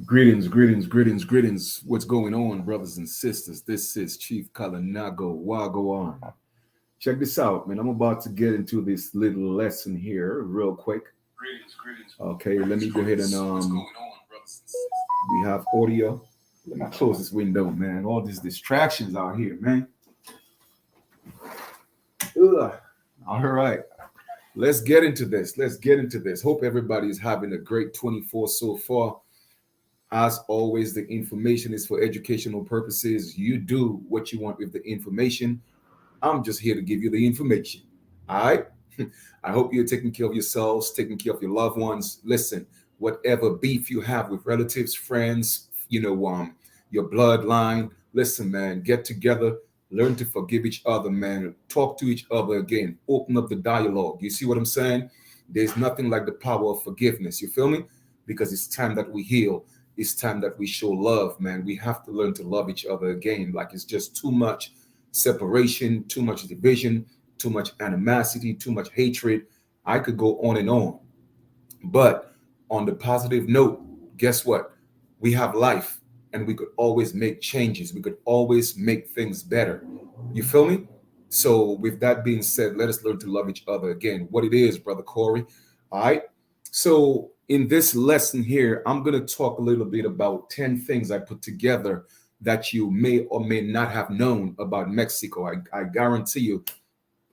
Greetings, greetings, greetings, greetings. What's going on, brothers and sisters? This is Chief Kalanago Wagwan. Check this out, man. I'm about to get into this little lesson here real quick. Okay, let me go ahead and we have audio. Let me close this window, man. All these distractions out here, man. Ugh. All right. Let's get into this. Let's get into this. Hope everybody is having a great 24 so far. As always, the information is for educational purposes. You do what you want with the information. I'm just here to give you the information. All right. I hope you're taking care of yourselves, taking care of your loved ones. Listen, whatever beef you have with relatives, friends, your bloodline. Listen, man, get together, learn to forgive each other, man. Talk to each other again. Open up the dialogue. You see what I'm saying? There's nothing like the power of forgiveness. You feel me? Because it's time that we heal. It's time that we show love, man. We have to learn to love each other again. Like it's just too much separation, too much division, too much animosity, too much hatred. I could go on and on. But on the positive note, guess what? We have life and we could always make changes. We could always make things better. You feel me? So, with that being said, let us learn to love each other again. What it is, Brother Corey. All right. So, in this lesson here, I'm going to talk a little bit about 10 things I put together that you may or may not have known about Mexico. I guarantee you,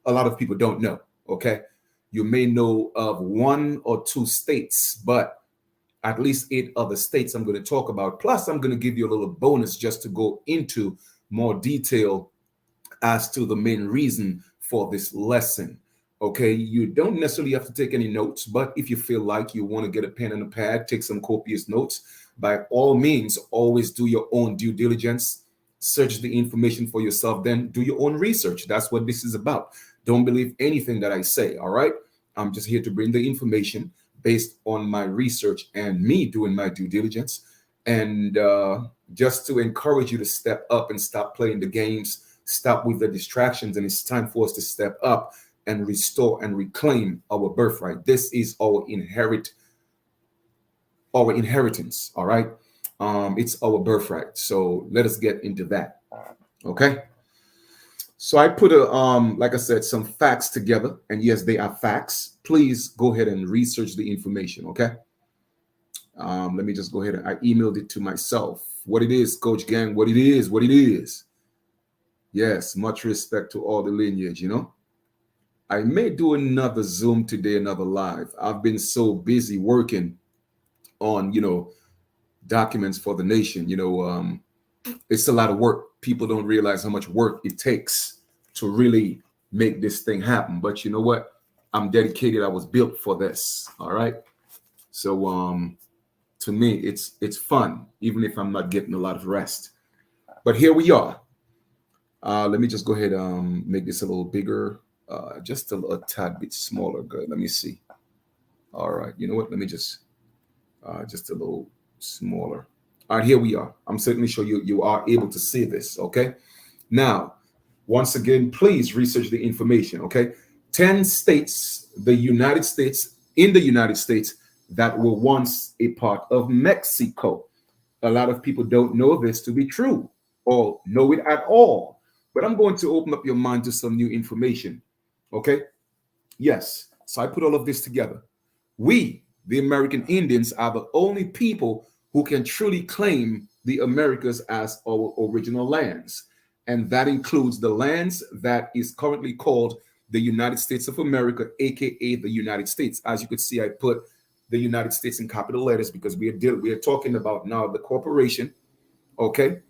a lot of people don't know. Okay. You may know of one or two states, but at least 8 other states I'm going to talk about. Plus, I'm going to give you a little bonus just to go into more detail as to the main reason for this lesson. Okay, you don't necessarily have to take any notes, but if you feel like you want to get a pen and a pad, take some copious notes, by all means, always do your own due diligence, search the information for yourself, then do your own research. That's what this is about. Don't believe anything that I say, all right? I'm just here to bring the information based on my research and me doing my due diligence, and just to encourage you to step up and stop playing the games, stop with the distractions, and it's time for us to step up and restore and reclaim our birthright. This is our inheritance. All right, it's our birthright. So let us get into that. Okay. So I put like I said, some facts together, and yes, they are facts. Please go ahead and research the information. Okay. Let me just go ahead and I emailed it to myself. What it is, Coach Gang. What it is. What it is. Yes, much respect to all the lineage. I may do another Zoom today, another live. I've been so busy working on, documents for the nation. It's a lot of work. People don't realize how much work it takes to really make this thing happen. But you know what? I'm dedicated. I was built for this. All right. So to me, it's fun, even if I'm not getting a lot of rest. But here we are. Let me just go ahead and make this a little bigger, just a tad bit smaller. Good. Let me see. All right. You know what? Let me just a little smaller. All right, here we are. I'm certainly sure you are able to see this. Okay. Now, once again, please research the information. Okay. 10 states, in the United States, that were once a part of Mexico. A lot of people don't know this to be true or know it at all. But I'm going to open up your mind to some new information. Okay. Yes. So I put all of this together. We, the American Indians, are the only people who can truly claim the Americas as our original lands. And that includes the lands that is currently called the United States of America, aka the United States. As you could see, I put the United States in capital letters because we are talking about now the corporation, okay?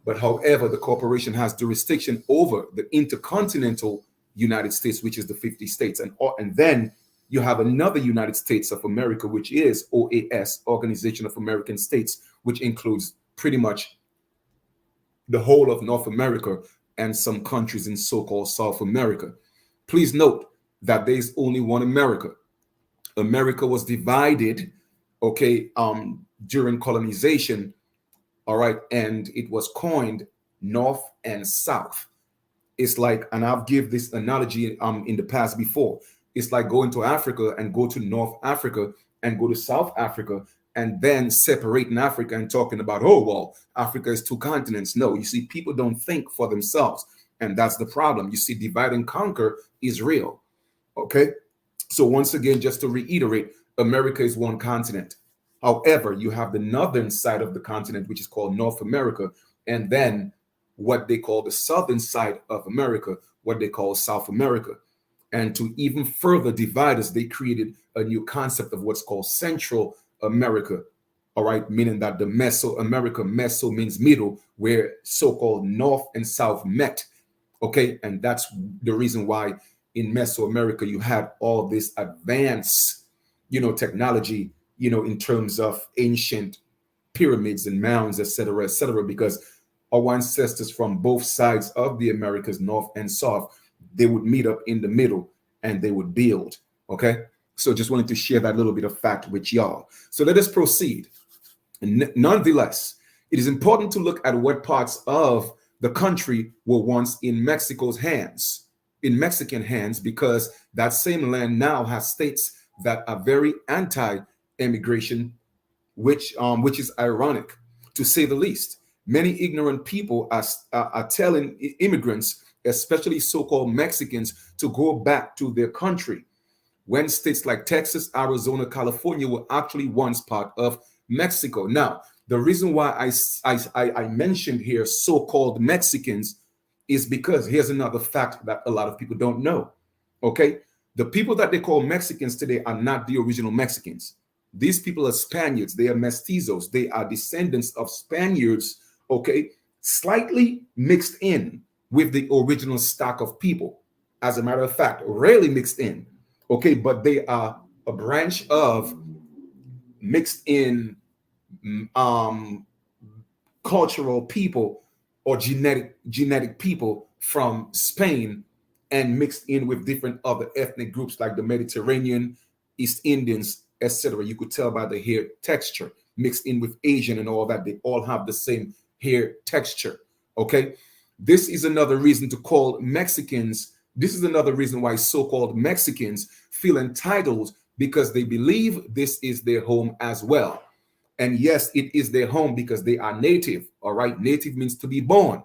But however, the corporation has jurisdiction over the intercontinental United States, which is the 50 states. And then you have another United States of America, which is OAS, Organization of American States, which includes pretty much the whole of North America and some countries in so-called South America. Please note that there is only one America. America was divided, okay, during colonization, all right, and it was coined North and South. It's like, and I've give this analogy in the past before. It's like going to Africa and go to North Africa and go to South Africa and then separating Africa and talking about, oh, well, Africa is two continents. No, you see, people don't think for themselves. And that's the problem. You see, divide and conquer is real. Okay. So once again, just to reiterate, America is one continent. However, you have the northern side of the continent, which is called North America, and then what they call the southern side of America, what they call South America. And to even further divide us, they created a new concept of what's called Central America. All right, meaning that the Mesoamerica, meso means middle, where so-called North and South met. Okay, and that's the reason why in Mesoamerica you had all this advanced, technology, in terms of ancient pyramids and mounds, etc., because our ancestors from both sides of the Americas, North and South, they would meet up in the middle and they would build. Okay, so just wanted to share that little bit of fact with y'all. So let us proceed. Nonetheless, it is important to look at what parts of the country were once in Mexican hands, because that same land now has states that are very anti-immigration, which is ironic, to say the least. Many ignorant people are telling immigrants, especially so-called Mexicans, to go back to their country, when states like Texas, Arizona, California were actually once part of Mexico. Now, the reason why I mentioned here so-called Mexicans is because here's another fact that a lot of people don't know. Okay, the people that they call Mexicans today are not the original Mexicans. These people are Spaniards. They are mestizos. They are descendants of Spaniards, okay, slightly mixed in with the original stock of people. As a matter of fact, rarely mixed in, okay, but they are a branch of mixed in cultural people or genetic people from Spain, and mixed in with different other ethnic groups like the Mediterranean, East Indians, etc. You could tell by the hair texture, mixed in with Asian and all that. They all have the same hair texture. Okay, this is another reason to call Mexicans. This is another reason why so-called Mexicans feel entitled, because they believe this is their home as well. And yes, it is their home because they are native. All right, native means to be born,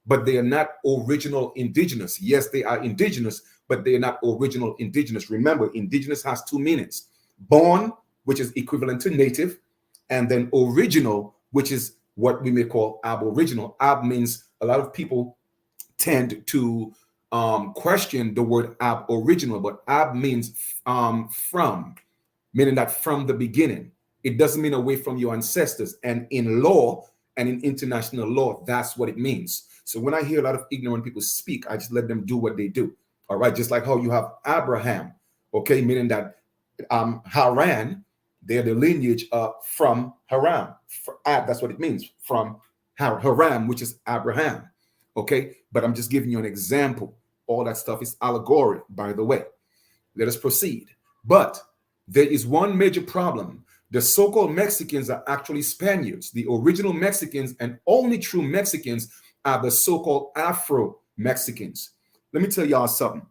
but they are not original indigenous. Yes, they are indigenous, but they are not original indigenous. Remember, indigenous has two meanings: born, which is equivalent to native, and then original, which is what we may call aboriginal. Ab means, a lot of people tend to question the word aboriginal, but ab means from, meaning that from the beginning. It doesn't mean away from your ancestors. And in law and in international law, that's what it means. So when I hear a lot of ignorant people speak, I just let them do what they do. All right, just like how you have Abraham, okay, meaning that Haran, they're the lineage from Haran. That's what it means, from Haran, which is Abraham. Okay, but I'm just giving you an example. All that stuff is allegory, by the way. Let us proceed. But there is one major problem. The so-called Mexicans are actually Spaniards. The original Mexicans and only true Mexicans are the so-called Afro-Mexicans. Let me tell y'all something.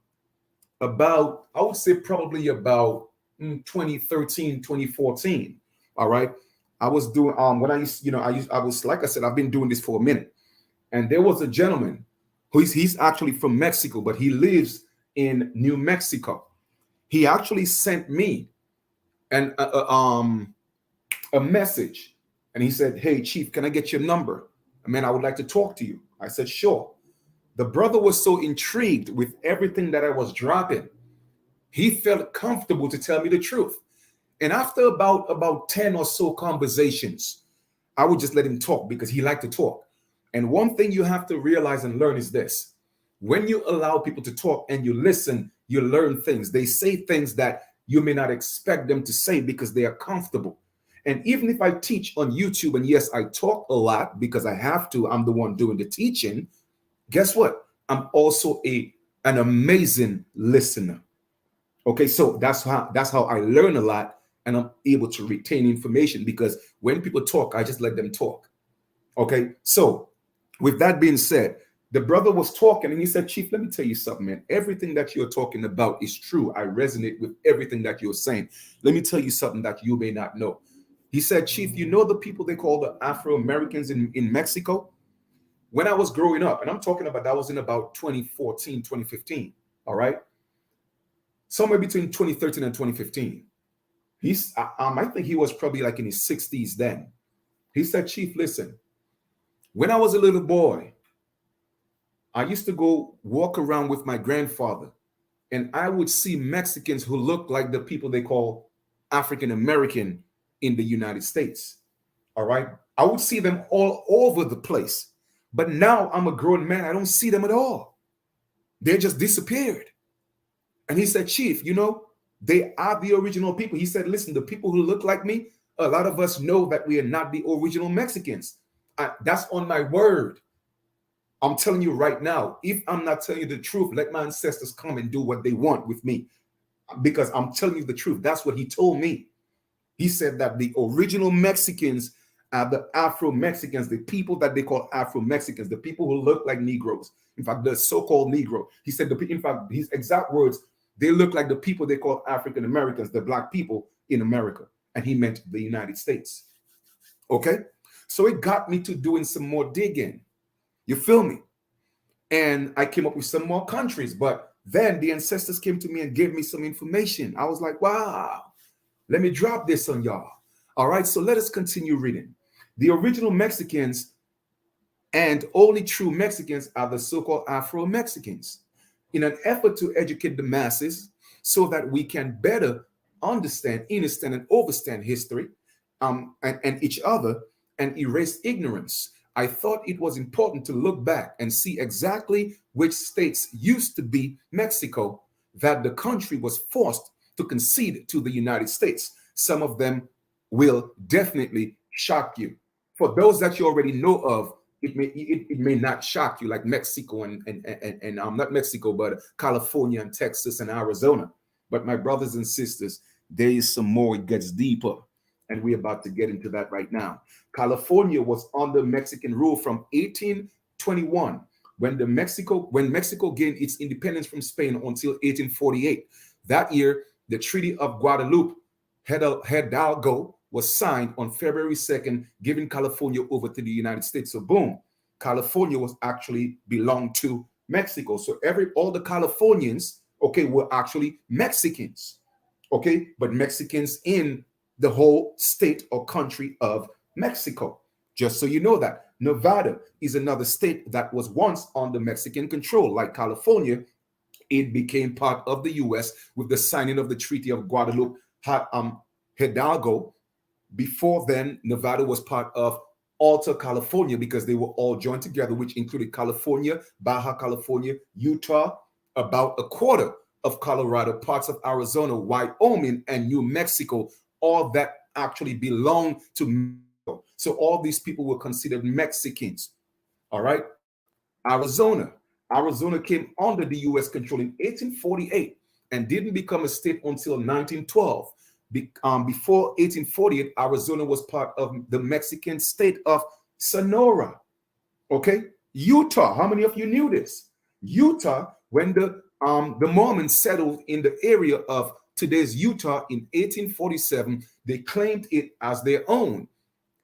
About, I would say probably about 2013, 2014. All right. I was doing I was, like I said, I've been doing this for a minute. And there was a gentleman he's actually from Mexico, but he lives in New Mexico. He actually sent me a message, and he said, "Hey, Chief, can I get your number? Man, I would like to talk to you." I said, "Sure." The brother was so intrigued with everything that I was dropping, he felt comfortable to tell me the truth. And after about 10 or so conversations, I would just let him talk because he liked to talk. And one thing you have to realize and learn is this: when you allow people to talk and you listen, you learn things. They say things that you may not expect them to say because they are comfortable. And even if I teach on YouTube, and yes, I talk a lot because I have to, I'm the one doing the teaching. Guess what? I'm also an amazing listener. Okay, so that's how I learn a lot, and I'm able to retain information, because when people talk, I just let them talk. Okay, so with that being said, the brother was talking and he said, "Chief, let me tell you something, man. Everything that you're talking about is true. I resonate with everything that you're saying. Let me tell you something that you may not know." He said, Chief, you know the people they call the Afro-Americans in Mexico? When I was growing up, and I'm talking about that was in about 2014, 2015, all right? Somewhere between 2013 and 2015. I think he was probably like in his 60s then. He said, Chief, listen, when I was a little boy, I used to go walk around with my grandfather, and I would see Mexicans who looked like the people they call African American in the United States. All right. I would see them all over the place. But now I'm a grown man. I don't see them at all. They just disappeared. And he said, Chief, you know, they are the original people. He said, listen, the people who look like me, a lot of us know that we are not the original Mexicans. That's on my word. I'm telling you right now, if I'm not telling you the truth, let my ancestors come and do what they want with me. Because I'm telling you the truth. That's what he told me. He said that the original Mexicans are the Afro-Mexicans, the people that they call Afro-Mexicans, the people who look like Negroes. In fact, the so-called Negro. He said, in fact, his exact words, they look like the people they call African Americans, the black people in America. And he meant the United States. Okay? So it got me to doing some more digging. You feel me? And I came up with some more countries, but then the ancestors came to me and gave me some information. I was like, wow, let me drop this on y'all. All right, so let us continue reading. The original Mexicans and only true Mexicans are the so-called Afro-Mexicans. In an effort to educate the masses so that we can better understand, understand, and overstand history and each other and erase ignorance, I thought it was important to look back and see exactly which states used to be Mexico that the country was forced to concede to the United States. Some of them will definitely shock you. For those that you already know of, it may not shock you, like Mexico and not Mexico, but California and Texas and Arizona. But my brothers and sisters, there is some more. It gets deeper. And we're about to get into that right now. California was under Mexican rule from 1821 when Mexico gained its independence from Spain until 1848. That year, the Treaty of Guadalupe Hidalgo was signed on February 2nd, giving California over to the United States. So boom, California was actually belonged to Mexico. So all the Californians, okay, were actually Mexicans, okay, but Mexicans in the whole state or country of Mexico. Just so you know that. Nevada is another state that was once under Mexican control. Like California, it became part of the U.S. with the signing of the Treaty of Guadalupe Hidalgo. Before then, Nevada was part of Alta California because they were all joined together, which included California, Baja California, Utah, about a quarter of Colorado, parts of Arizona, Wyoming, and New Mexico, all that actually belong to Mexico. So all these people were considered Mexicans. All right. Arizona came under the U.S. control in 1848 and didn't become a state until 1912. Before 1848, Arizona was part of the Mexican state of Sonora. Okay. Utah. How many of you knew this? Utah, when the Mormons settled in the area of today's Utah in 1847, they claimed it as their own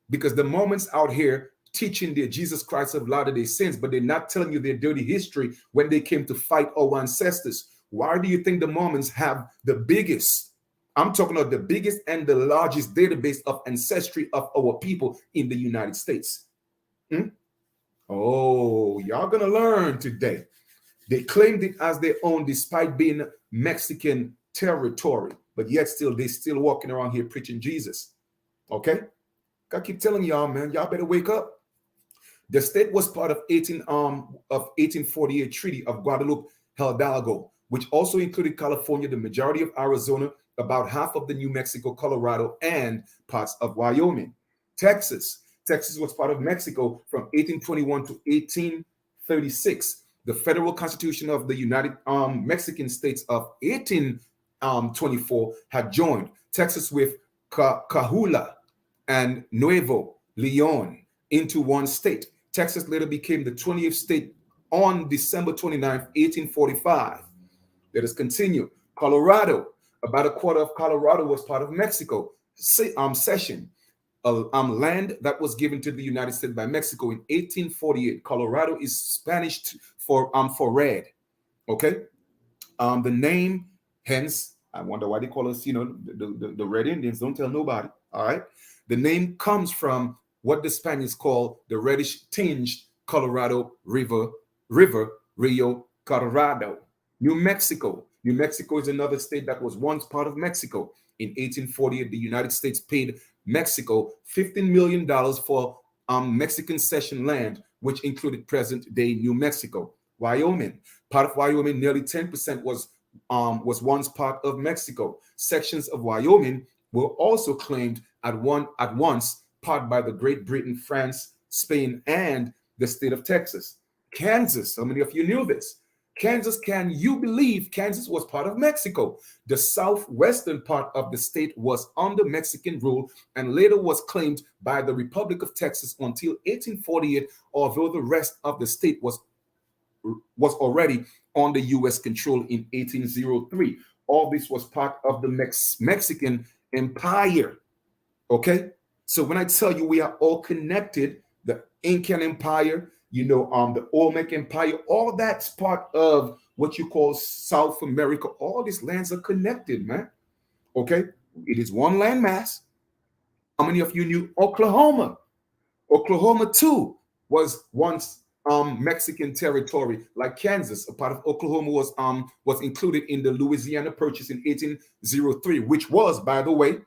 because the Mormons out here teaching their Jesus Christ of Latter-day Saints, but they're not telling you their dirty history when they came to fight our ancestors. Why do you think the Mormons have the biggest, I'm talking about the biggest and the largest database of ancestry of our people in the United States? Oh, y'all gonna learn today. They claimed it as their own despite being Mexican territory, but yet they still walking around here preaching Jesus. Okay? I keep telling y'all, man, y'all better wake up. The state was part of 1848 Treaty of Guadalupe Hidalgo, which also included California, the majority of Arizona, about half of the New Mexico, Colorado, and parts of Wyoming. Texas was part of Mexico from 1821 to 1836. The federal constitution of the United Mexican States of 1824 had joined Texas with Coahuila and Nuevo Leon into one state. Texas later became the 20th state on December 29th, 1845. Let us continue. Colorado, about a quarter of Colorado was part of Mexico. Cession. land that was given to the United States by Mexico in 1848. Colorado is Spanish for red. Okay. The name, hence, I wonder why they call us, the Red Indians. Don't tell nobody. All right. The name comes from what the Spaniards call the reddish tinged Colorado River, Rio Colorado. New Mexico. New Mexico is another state that was once part of Mexico. In 1848, the United States paid Mexico $15 million for Mexican cession land, which included present-day New Mexico. Wyoming, part of Wyoming, nearly 10% was once part of Mexico. Sections of Wyoming were also claimed at once part by the Great Britain, France, Spain, and the state of Texas. Kansas, how many of you knew this? Kansas, can you believe Kansas was part of Mexico? The southwestern part of the state was under Mexican rule and later was claimed by the Republic of Texas until 1848, although the rest of the state was already under U.S. control in 1803. All this was part of the Mexican Empire. Okay? So when I tell you we are all connected, the Incan Empire, the Olmec Empire, all that's part of what you call South America. All these lands are connected, man. Okay? It is one landmass. How many of you knew Oklahoma? Oklahoma, too, was once Mexican territory, like Kansas. A part of Oklahoma was included in the Louisiana Purchase in 1803, which was, by the way,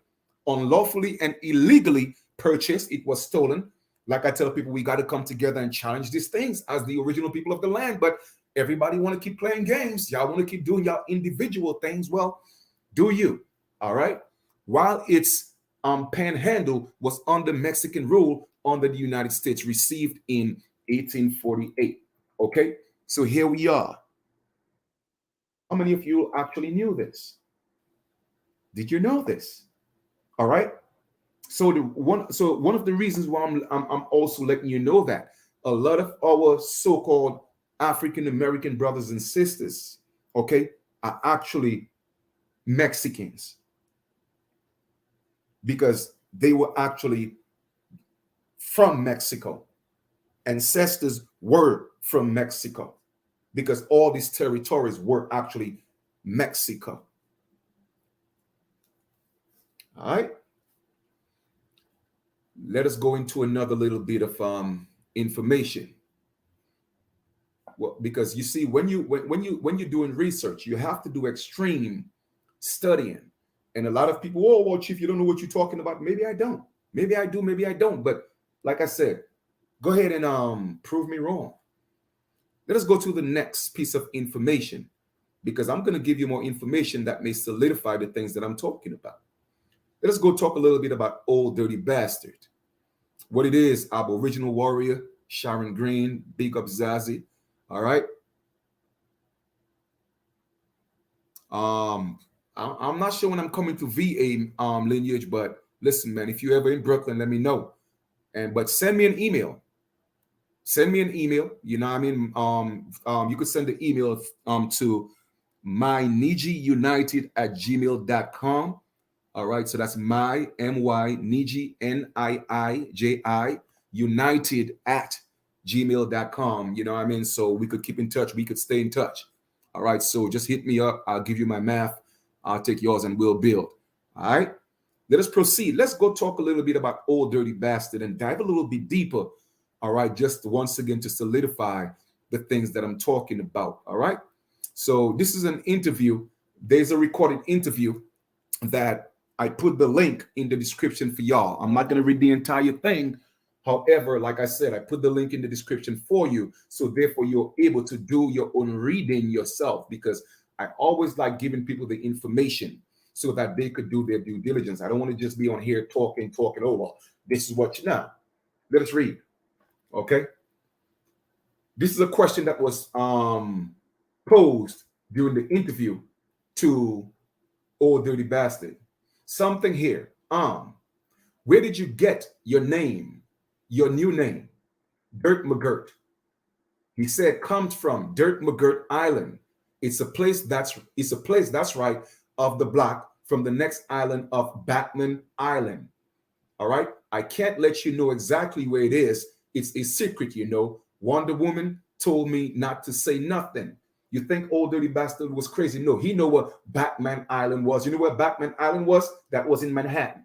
unlawfully and illegally purchased. It was stolen. Like I tell people, we got to come together and challenge these things as the original people of the land. But everybody want to keep playing games. Y'all want to keep doing y'all individual things. Well, do you? All right. While its panhandle was under Mexican rule under the United States, received in 1848. Okay. So here we are. How many of you actually knew this? Did you know this? All right. So one of the reasons why I'm also letting you know that a lot of our so-called African American brothers and sisters, okay, are actually Mexicans because they were actually from Mexico. Ancestors were from Mexico because all these territories were actually Mexico. All right. Let us go into another little bit of information. Well, because you see, when you're doing research, you have to do extreme studying. And a lot of people, oh, well, Chief, you don't know what you're talking about. Maybe I don't. Maybe I do. Maybe I don't. But like I said, go ahead and prove me wrong. Let us go to the next piece of information, because I'm going to give you more information that may solidify the things that I'm talking about. Let us go talk a little bit about Old Dirty Bastard. What it is, Aboriginal warrior, Sharon Green, big up Zazie. All right. I'm not sure when I'm coming to VA lineage, but listen, man, if you're ever in Brooklyn, let me know. But send me an email. Send me an email. You know what I mean? You could send the email to mynijiunited@gmail.com. All right, so that's my Niji NIIJI United @gmail.com. You know what I mean? So we could keep in touch. We could stay in touch. All right, so just hit me up. I'll give you my math. I'll take yours and we'll build. All right, let us proceed. Let's go talk a little bit about Old Dirty Bastard and dive a little bit deeper. All right, just once again to solidify the things that I'm talking about. All right, so this is an interview. There's a recorded interview that I put the link in the description for y'all. I'm not going to read the entire thing. However, like I said, I put the link in the description for you. So therefore, you're able to do your own reading yourself, because I always like giving people the information so that they could do their due diligence. I don't want to just be on here talking over. This is what you know. Let us read. Okay. This is a question that was posed during the interview to Old Dirty Bastard. Something here. Where did you get your name, your new name, Dirt McGirt? He said comes from Dirt McGirt Island. It's a place that's right off the block from the next island of Batman Island. All right. I can't let you know exactly where it is. It's a secret, you know. Wonder Woman told me not to say nothing. You think Old Dirty Bastard was crazy? No, he know what Batman Island was. You know where Batman Island was? That was in Manhattan.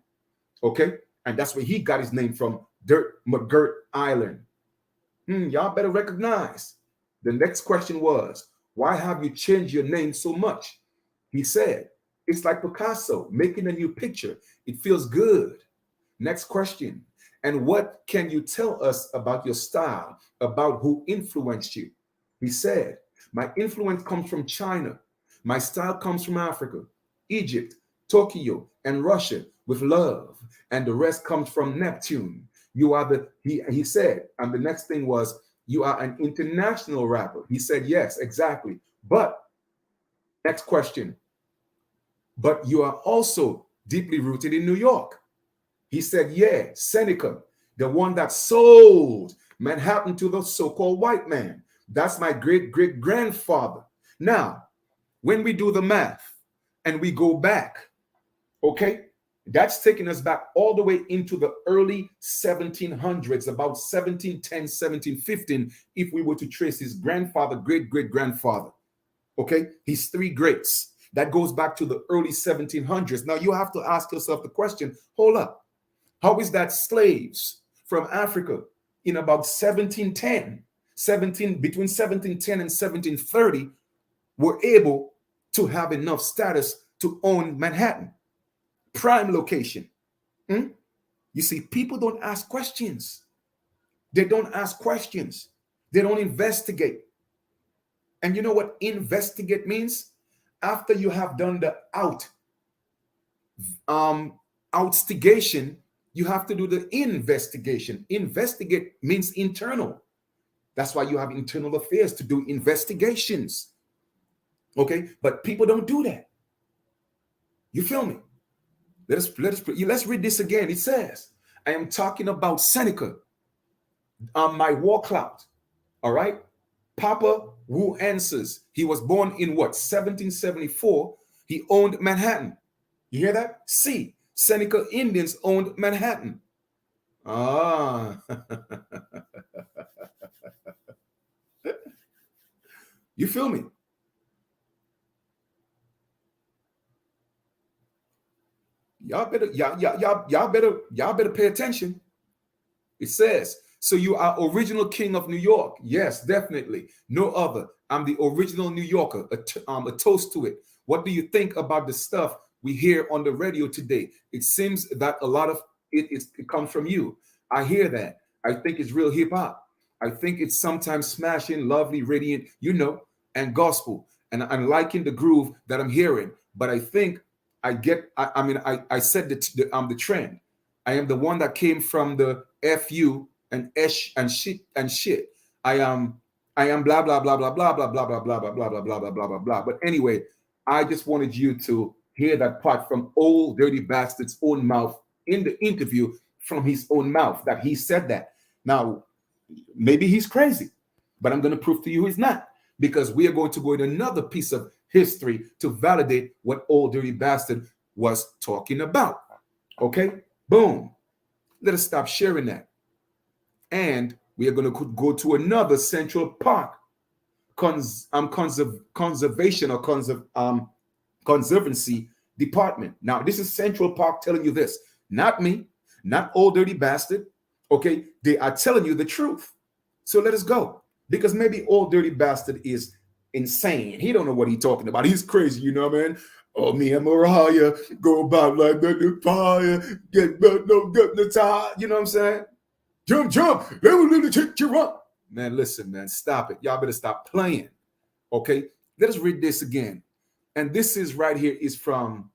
Okay? And that's where he got his name from, Dirt McGirt Island. Y'all better recognize. The next question was, why have you changed your name so much? He said, it's like Picasso making a new picture. It feels good. Next question. And what can you tell us about your style, about who influenced you? He said, my influence comes from China. My style comes from Africa, Egypt, Tokyo, and Russia with love. And the rest comes from Neptune. You are he said, and the next thing was, you are an international rapper. He said, yes, exactly. But next question, but you are also deeply rooted in New York. He said, yeah, Seneca, the one that sold Manhattan to the so-called white man. That's my great-great-grandfather. Now, when we do the math and we go back, okay, that's taking us back all the way into the early 1700s, about 1710, 1715, if we were to trace his grandfather, great-great-grandfather. Okay, he's three greats. That goes back to the early 1700s. Now, you have to ask yourself the question, hold up, how is that slaves from Africa in about 1710, between 1710 and 1730 were able to have enough status to own Manhattan? Prime location. You see, people don't ask questions. They don't ask questions. They don't investigate. And you know what investigate means? After you have done the outstigation, you have to do the investigation. Investigate means internal. That's why you have internal affairs to do investigations. Okay, but people don't do that. You feel me? Let's read this again. It says, I am talking about Seneca, my war clout. All right. Papa Wu answers. He was born in what? 1774. He owned Manhattan. You hear that? C. Seneca Indians owned Manhattan. Ah. You feel me? Y'all better pay attention. It says, so you are original king of New York. Yes, definitely. No other. I'm the original New Yorker. A toast to it. What do you think about the stuff we hear on the radio today? It seems that a lot of it comes from you. I hear that. I think it's real hip hop. I think it's sometimes smashing, lovely, radiant, and gospel. And I'm liking the groove that I'm hearing. But I think I said the trend. I am the one that came from the FU and esh and shit. I am blah blah blah blah blah blah blah blah blah blah blah blah blah blah blah blah blah. But anyway, I just wanted you to hear that part from Old Dirty Bastard's own mouth in the interview, from his own mouth, that he said that. Now, maybe he's crazy, but I'm going to prove to you he's not, because we are going to go in another piece of history to validate what Old Dirty Bastard was talking about. Okay, boom. Let us stop sharing that. And we are going to go to another Central Park conservation or conservancy department. Now, this is Central Park telling you this, not me, not Old Dirty Bastard. Okay, they are telling you the truth. So let us go, because maybe Old Dirty Bastard is insane. He don't know what he's talking about. He's crazy, you know, man. Oh, me and Mariah go about like the fire, get the tie. You know what I'm saying? Jump, let me check you up. Man, listen, man, stop it. Y'all better stop playing. Okay, let us read this again. And this is right here is from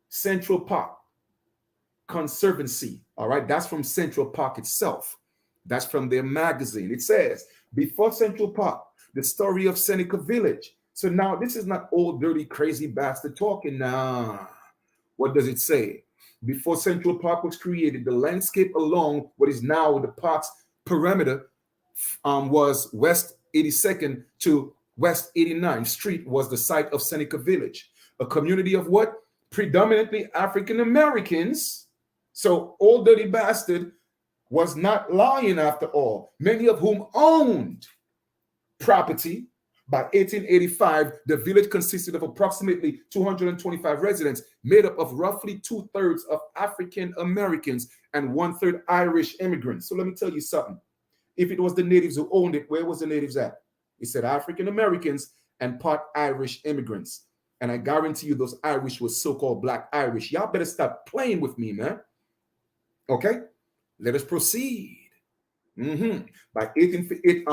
Central Park Conservancy. All right, that's from Central Park itself. That's from their magazine. It says, before Central Park, the story of Seneca Village. So now this is not Old Dirty Crazy Bastard talking. Nah. What does it say? Before Central Park was created, the landscape along what is now the park's perimeter was West 82nd to West 89th Street was the site of Seneca Village, a community of what? Predominantly African Americans. So Old Dirty Bastard was not lying after all, many of whom owned property. By 1885, the village consisted of approximately 225 residents, made up of roughly 2/3 of African Americans and 1/3 Irish immigrants. So let me tell you something. If it was the natives who owned it, where was the natives at? It said African Americans and part Irish immigrants. And I guarantee you those Irish was so-called Black Irish. Y'all better stop playing with me, man. Okay? Let us proceed. By 1858,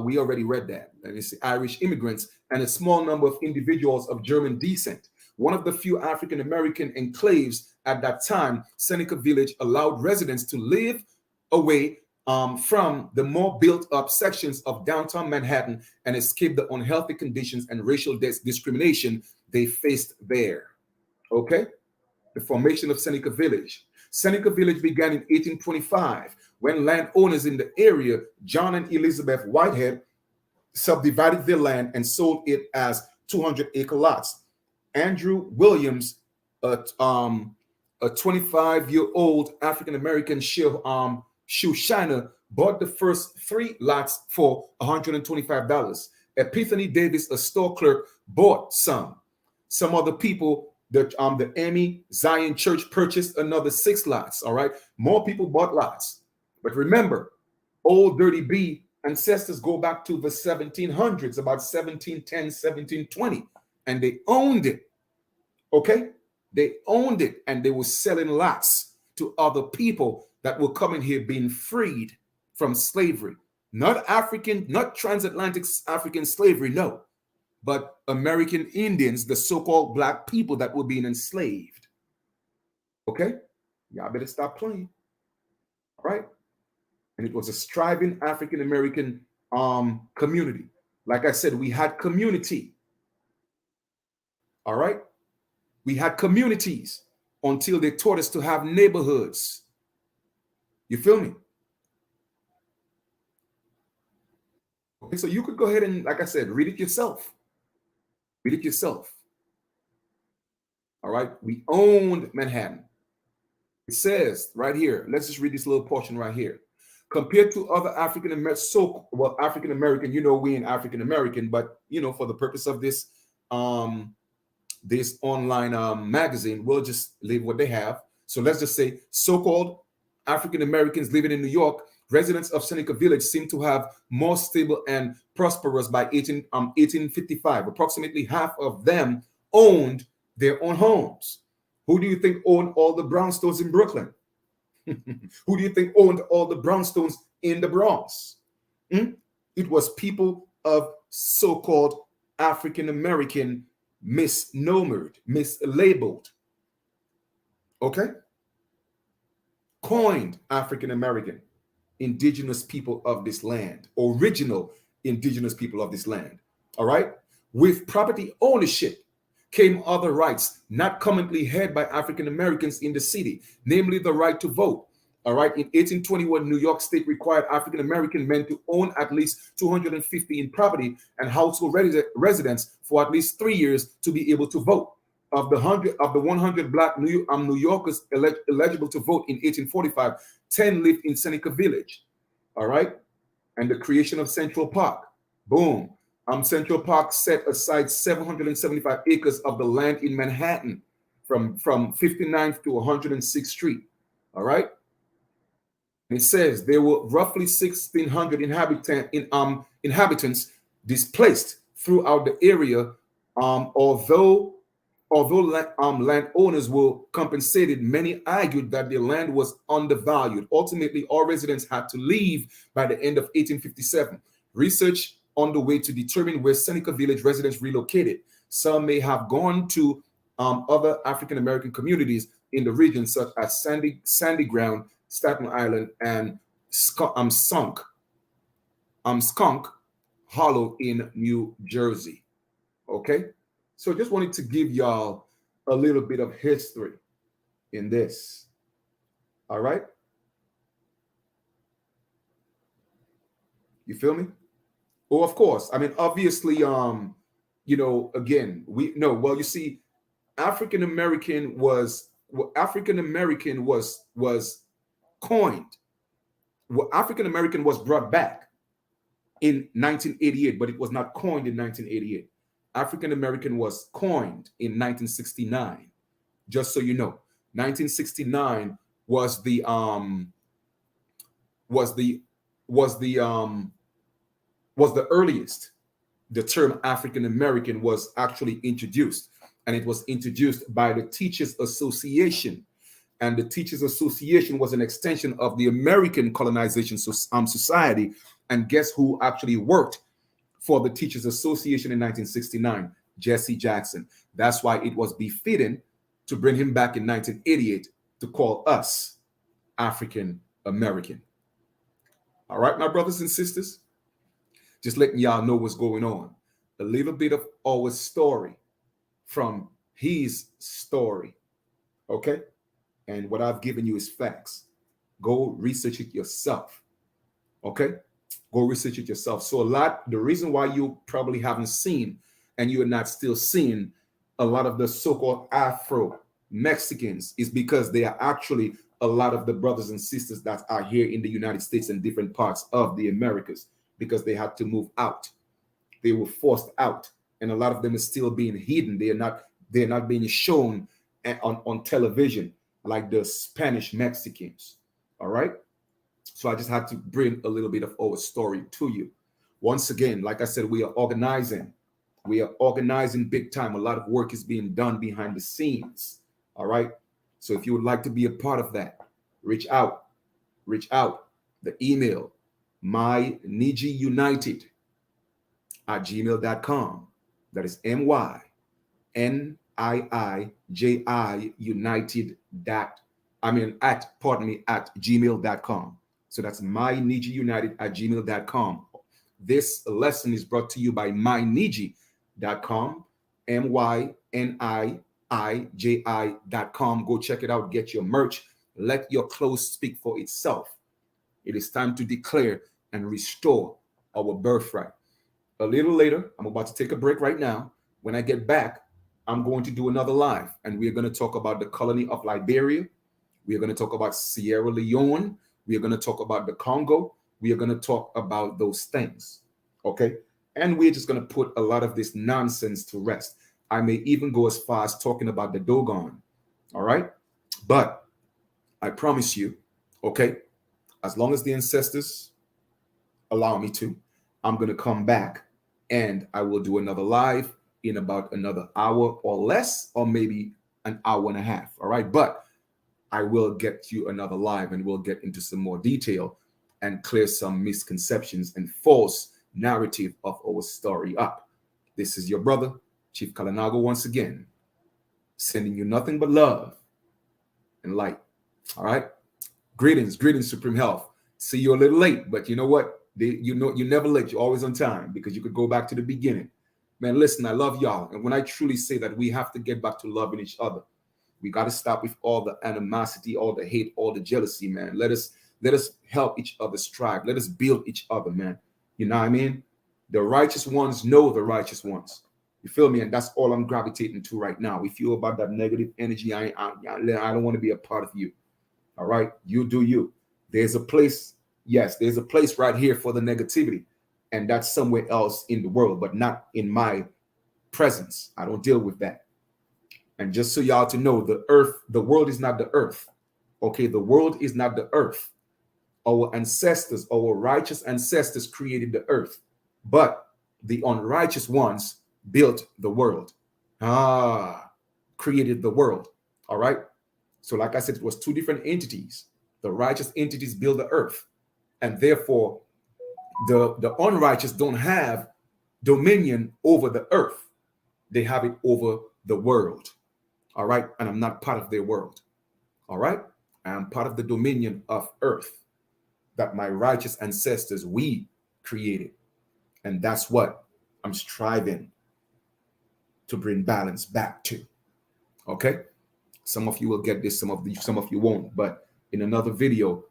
we already read that. Let me see, Irish immigrants and a small number of individuals of German descent. One of the few African American enclaves at that time, Seneca Village allowed residents to live away from the more built-up sections of downtown Manhattan and escape the unhealthy conditions and racial discrimination they faced there. Okay? The formation of Seneca Village. Seneca Village began in 1825 when landowners in the area, John and Elizabeth Whitehead, subdivided their land and sold it as 200-acre lots. Andrew Williams, a 25-year-old African-American shoe shiner, bought the first 3 lots for $125. Epiphany Davis, a store clerk, bought some. Some other people, the Amy Zion Church purchased another 6 lots. All right, more people bought lots. But remember, Old Dirty B ancestors go back to the 1700s, about 1710, 1720, and they owned it. Okay, they owned it, and they were selling lots to other people that were coming here being freed from slavery. Not African, not transatlantic African slavery, no, but American Indians, the so-called Black people that were being enslaved. Okay, y'all better stop playing. All right. And it was a striving African American community. Like I said, we had community. All right. We had communities until they taught us to have neighborhoods. You feel me? Okay, so you could go ahead and, like I said, read it yourself. Read it yourself. All right. We owned Manhattan. It says right here, let's just read this little portion right here. Compared to other African American, African American, we ain't African American, but for the purpose of this this online magazine, we'll just leave what they have. So let's just say so-called African Americans living in New York, residents of Seneca Village seem to have more stable and prosperous by 1855. Approximately half of them owned their own homes. Who do you think owned all the brownstones in Brooklyn? Who do you think owned all the brownstones in the Bronx? It was people of so-called African American misnomered, mislabeled. Okay? Coined African American, indigenous people of this land, original indigenous people of this land. All right? With property ownership came other rights not commonly held by African Americans in the city, namely the right to vote. All right, in 1821, New York State required African American men to own at least 250 in property and household residence for at least 3 years to be able to vote. Of the 100 Black New Yorkers eligible to vote in 1845, 10 lived in Seneca Village. All right, and the creation of Central Park. Boom. Central Park set aside 775 acres of the land in Manhattan from 59th to 106th Street. All right. And it says there were roughly 1,600 inhabitants displaced throughout the area. Although landowners were compensated, many argued that their land was undervalued. Ultimately, all residents had to leave by the end of 1857. Research on the way to determine where Seneca Village residents relocated. Some may have gone to other African American communities in the region, such as Sandy Ground, Staten Island, and Skunk Hollow in New Jersey. Okay, so just wanted to give y'all a little bit of history in this. All right, you feel me? Oh, of course. I mean, obviously, again, you see, African American was African American was coined. Well, African American was brought back in 1988, but it was not coined in 1988. African American was coined in 1969. Just so you know, 1969 was the was the was the earliest the term African American was actually introduced, and it was introduced by the Teachers Association. And the Teachers Association was an extension of the American Colonization Society. And guess who actually worked for the Teachers Association in 1969? Jesse Jackson. That's why it was befitting to bring him back in 1988 to call us African American. All right, my brothers and sisters, just letting y'all know what's going on. A little bit of our story from his story. Okay? And what I've given you is facts. Go research it yourself. Okay? Go research it yourself. So the reason why you probably haven't seen and you are not still seeing a lot of the so-called Afro Mexicans is because they are actually a lot of the brothers and sisters that are here in the United States and different parts of the Americas, because they had to move out. They were forced out. And a lot of them is still being hidden. They're not being shown on television like the Spanish Mexicans. All right. So I just had to bring a little bit of our story to you. Once again, like I said, we are organizing. We are organizing big time. A lot of work is being done behind the scenes. All right. So if you would like to be a part of that, reach out. The email, mynijiunited@gmail.com. That is MYNIIJI United at gmail.com. So that's mynijiunited@gmail.com. This lesson is brought to you by myniji.com, MYNIIJI.com. Go check it out. Get your merch. Let your clothes speak for itself. It is time to declare and restore our birthright. A little later, I'm about to take a break right now. When I get back, I'm going to do another live, and we're going to talk about the colony of Liberia. We are going to talk about Sierra Leone. We are going to talk about the Congo. We are going to talk about those things. Okay? And we're just going to put a lot of this nonsense to rest. I may even go as far as talking about the Dogon. All right? But I promise you, okay, as long as the ancestors allow me to, I'm going to come back and I will do another live in about another hour or less, or maybe an hour and a half. All right. But I will get you another live and we'll get into some more detail and clear some misconceptions and false narrative of our story up. This is your brother, Chief Kalinago, once again, sending you nothing but love and light. All right. Greetings, Supreme Health. See you a little late, but you know what? You're never late. You're always on time, because you could go back to the beginning. Man, listen, I love y'all. And when I truly say that, we have to get back to loving each other. We got to stop with all the animosity, all the hate, all the jealousy, man. Let us help each other strive. Let us build each other, man. You know what I mean? The righteous ones know the righteous ones. You feel me? And that's all I'm gravitating to right now. If you're about that negative energy, I don't want to be a part of you. All right? You do you. There's a place. Yes, there's a place right here for the negativity. And that's somewhere else in the world, but not in my presence. I don't deal with that. And just so y'all to know, the world is not the earth. Okay, the world is not the earth. Our ancestors, our righteous ancestors created the earth, but the unrighteous ones built the world. Created the world. All right. So like I said, it was two different entities. The righteous entities build the earth, and therefore the unrighteous don't have dominion over the earth. They have it over the world. All right. And I'm not part of their world. All right. I am part of the dominion of earth that my righteous ancestors, we created. And that's what I'm striving to bring balance back to. Okay. Some of you will get this, some of you won't. But in another video,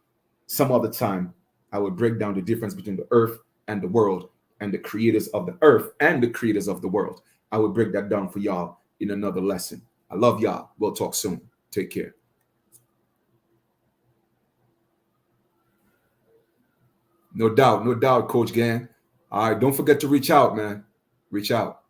some other time, I will break down the difference between the earth and the world, and the creators of the earth and the creators of the world. I will break that down for y'all in another lesson. I love y'all. We'll talk soon. Take care. No doubt, Coach Gann. All right, don't forget to reach out, man. Reach out.